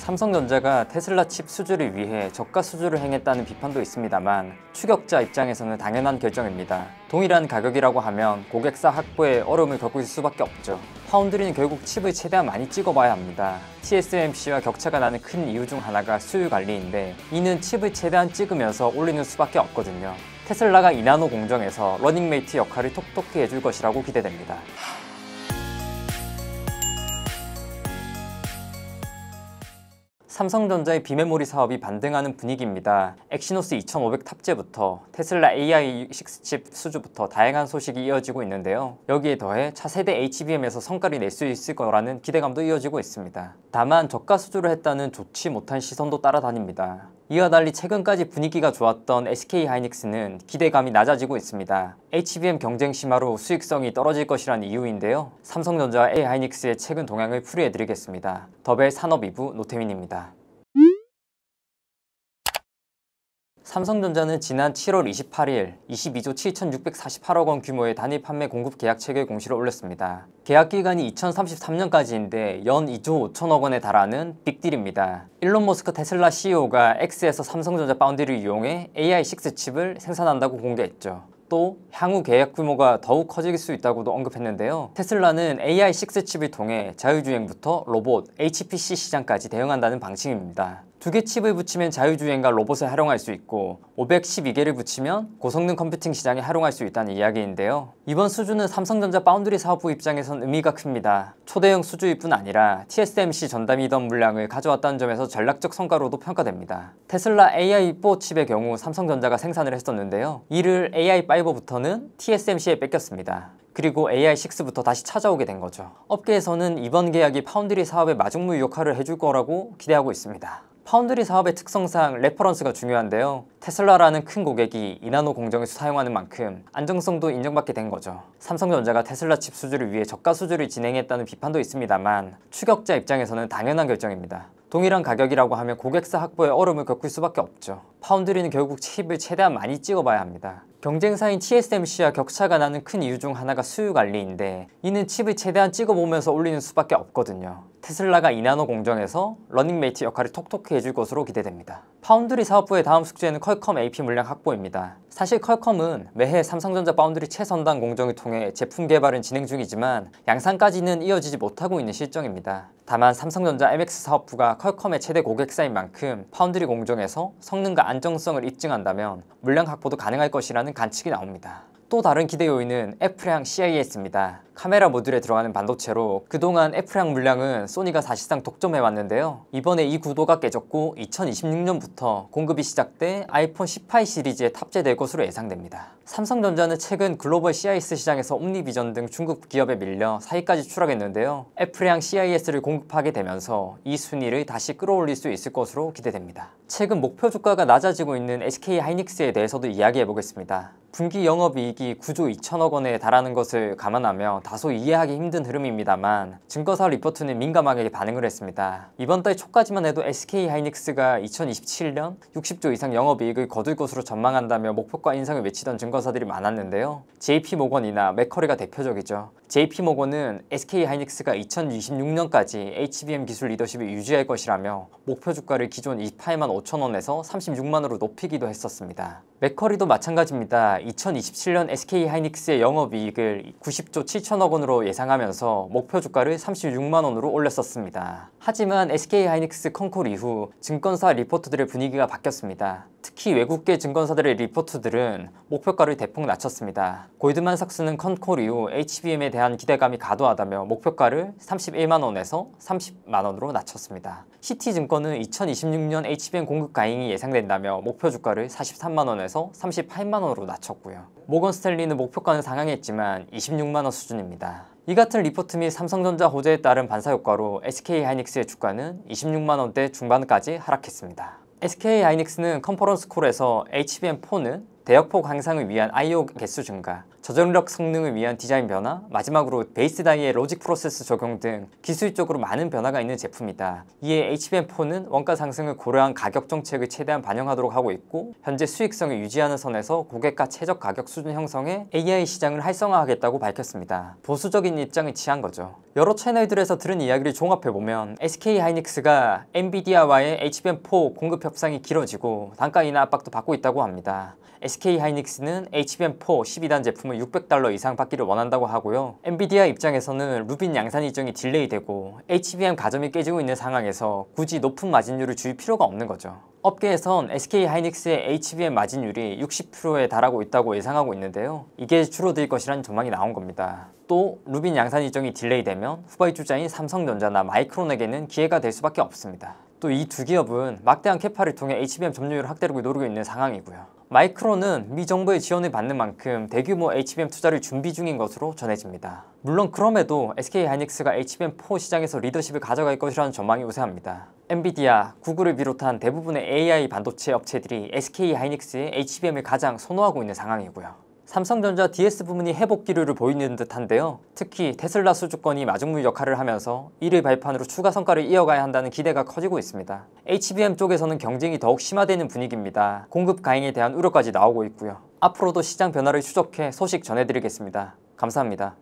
삼성전자가 테슬라 칩 수주를 위해 저가 수주를 행했다는 비판도 있습니다만 추격자 입장에서는 당연한 결정입니다. 동일한 가격이라고 하면 고객사 확보에 어려움을 겪을 수밖에 없죠. 파운드리는 결국 칩을 최대한 많이 찍어봐야 합니다. TSMC와 격차가 나는 큰 이유 중 하나가 수요 관리인데 이는 칩을 최대한 찍으면서 올리는 수밖에 없거든요. 테슬라가 2나노 공정에서 러닝메이트 역할을 톡톡히 해줄 것이라고 기대됩니다. 삼성전자의 비메모리 사업이 반등하는 분위기입니다. 엑시노스 2500 탑재부터 테슬라 AI6 칩 수주부터 다양한 소식이 이어지고 있는데요. 여기에 더해 차세대 HBM에서 성과를 낼 수 있을 거라는 기대감도 이어지고 있습니다. 다만 저가 수주를 했다는 좋지 못한 시선도 따라다닙니다. 이와 달리 최근까지 분위기가 좋았던 SK하이닉스는 기대감이 낮아지고 있습니다. HBM 경쟁 심화로 수익성이 떨어질 것이라는 이유인데요. 삼성전자와 A하이닉스의 최근 동향을 풀이해드리겠습니다. 더벨 산업이부 노태민입니다. 삼성전자는 지난 7월 28일 22조 7,648억 원 규모의 단일 판매 공급 계약 체결 공시를 올렸습니다. 계약 기간이 2033년까지인데 연 2조 5천억 원에 달하는 빅딜입니다. 일론 머스크 테슬라 CEO가 X에서 삼성전자 파운드리를 이용해 AI6 칩을 생산한다고 공개했죠. 또 향후 계약 규모가 더욱 커질 수 있다고도 언급했는데요. 테슬라는 AI6 칩을 통해 자율주행부터 로봇, HPC 시장까지 대응한다는 방침입니다. 2개 칩을 붙이면 자율주행과 로봇을 활용할 수 있고 512개를 붙이면 고성능 컴퓨팅 시장에 활용할 수 있다는 이야기인데요. 이번 수주는 삼성전자 파운드리 사업부 입장에선 의미가 큽니다. 초대형 수주일 뿐 아니라 TSMC 전담이던 물량을 가져왔다는 점에서 전략적 성과로도 평가됩니다. 테슬라 AI4 칩의 경우 삼성전자가 생산을 했었는데요. 이를 AI5부터는 TSMC에 뺏겼습니다. 그리고 AI6부터 다시 찾아오게 된 거죠. 업계에서는 이번 계약이 파운드리 사업의 마중물 역할을 해줄 거라고 기대하고 있습니다. 파운드리 사업의 특성상 레퍼런스가 중요한데요. 테슬라라는 큰 고객이 2나노 공정을 사용하는 만큼 안정성도 인정받게 된 거죠. 삼성전자가 테슬라 칩 수주를 위해 저가 수주를 진행했다는 비판도 있습니다만 추격자 입장에서는 당연한 결정입니다. 동일한 가격이라고 하면 고객사 확보에 어려움을 겪을 수밖에 없죠. 파운드리는 결국 칩을 최대한 많이 찍어봐야 합니다. 경쟁사인 TSMC와 격차가 나는 큰 이유 중 하나가 수요 관리인데 이는 칩을 최대한 찍어보면서 올리는 수밖에 없거든요. 테슬라가 2나노 공정에서 러닝메이트 역할을 톡톡히 해줄 것으로 기대됩니다. 파운드리 사업부의 다음 숙제는 퀄컴 AP 물량 확보입니다. 사실 퀄컴은 매해 삼성전자 파운드리 최선단 공정을 통해 제품 개발은 진행 중이지만 양산까지는 이어지지 못하고 있는 실정입니다. 다만 삼성전자 MX 사업부가 퀄컴의 최대 고객사인 만큼 파운드리 공정에서 성능과 안정성을 입증한다면 물량 확보도 가능할 것이라는 관측이 나옵니다. 또 다른 기대 요인은 F량 CIS입니다. 카메라 모듈에 들어가는 반도체로 그동안 F량 물량은 소니가 사실상 독점해왔는데요. 이번에 이 구도가 깨졌고 2026년부터 공급이 시작돼 아이폰 18 시리즈에 탑재될 것으로 예상됩니다. 삼성전자는 최근 글로벌 CIS 시장에서 옴니비전 등 중국 기업에 밀려 4위까지 추락했는데요. F량 CIS를 공급하게 되면서 이 순위를 다시 끌어올릴 수 있을 것으로 기대됩니다. 최근 목표 주가가 낮아지고 있는 SK하이닉스에 대해서도 이야기해보겠습니다. 분기 영업이익이 9조 2천억 원에 달하는 것을 감안하며 다소 이해하기 힘든 흐름입니다만 증거사 리포트는 민감하게 반응을 했습니다. 이번 달 초까지만 해도 SK하이닉스가 2027년 60조 이상 영업이익을 거둘 것으로 전망한다며 목표가 인상을 외치던 증거사들이 많았는데요. JP모건이나 맥커리가 대표적이죠. JP모건은 SK하이닉스가 2026년까지 HBM 기술 리더십을 유지할 것이라며 목표 주가를 기존 28만 5천 원에서 36만 원으로 높이기도 했었습니다. 맥커리도 마찬가지입니다. 2027년 SK하이닉스의 영업이익을 90조 7천억 원으로 예상하면서 목표 주가를 36만 원으로 올렸었습니다. 하지만 SK하이닉스 컨콜 이후 증권사 리포트들의 분위기가 바뀌었습니다. 특히 외국계 증권사들의 리포트들은 목표가를 대폭 낮췄습니다. 골드만삭스는 컨콜 이후 HBM에 대한 기대감이 과도하다며 목표가를 31만 원에서 30만 원으로 낮췄습니다. 시티증권은 2026년 HBM 공급 가잉이 예상된다며 목표 주가를 43만 원에서 38만 원으로 낮췄고요. 모건 스탠리는 목표가는 상향했지만 26만 원 수준입니다. 이 같은 리포트 및 삼성전자 호재에 따른 반사효과로 SK하이닉스의 주가는 26만 원대 중반까지 하락했습니다. SK하이닉스는 컨퍼런스 콜에서 HBM4는 대역폭 향상을 위한 I/O 개수 증가, 저전력 성능을 위한 디자인 변화, 마지막으로 베이스 다이의 로직 프로세스 적용 등 기술적으로 많은 변화가 있는 제품이다. 이에 HBM4는 원가 상승을 고려한 가격 정책을 최대한 반영하도록 하고 있고 현재 수익성을 유지하는 선에서 고객과 최적 가격 수준 형성에 AI 시장을 활성화하겠다고 밝혔습니다. 보수적인 입장을 취한 거죠. 여러 채널들에서 들은 이야기를 종합해보면 SK하이닉스가 엔비디아와의 HBM4 공급 협상이 길어지고 단가 인하 압박도 받고 있다고 합니다. SK하이닉스는 HBM4 12단 제품을 $600 이상 받기를 원한다고 하고요. 엔비디아 입장에서는 루빈 양산 일정이 딜레이되고 HBM 가점이 깨지고 있는 상황에서 굳이 높은 마진율을 줄 필요가 없는 거죠. 업계에선 SK하이닉스의 HBM 마진율이 60%에 달하고 있다고 예상하고 있는데요. 이게 줄어들 것이란 전망이 나온 겁니다. 또 루빈 양산 일정이 딜레이되면 후발 주자인 삼성전자나 마이크론에게는 기회가 될 수밖에 없습니다. 또 이 두 기업은 막대한 캐파를 통해 HBM 점유율 확대를 노리고 있는 상황이고요. 마이크론은 미 정부의 지원을 받는 만큼 대규모 HBM 투자를 준비 중인 것으로 전해집니다. 물론 그럼에도 SK하이닉스가 HBM4 시장에서 리더십을 가져갈 것이라는 전망이 우세합니다. 엔비디아, 구글을 비롯한 대부분의 AI 반도체 업체들이 SK하이닉스의 HBM을 가장 선호하고 있는 상황이고요. 삼성전자 DS 부문이 회복 기류를 보이는 듯한데요. 특히 테슬라 수주권이 마중물 역할을 하면서 이를 발판으로 추가 성과를 이어가야 한다는 기대가 커지고 있습니다. HBM 쪽에서는 경쟁이 더욱 심화되는 분위기입니다. 공급 가행에 대한 우려까지 나오고 있고요. 앞으로도 시장 변화를 추적해 소식 전해드리겠습니다. 감사합니다.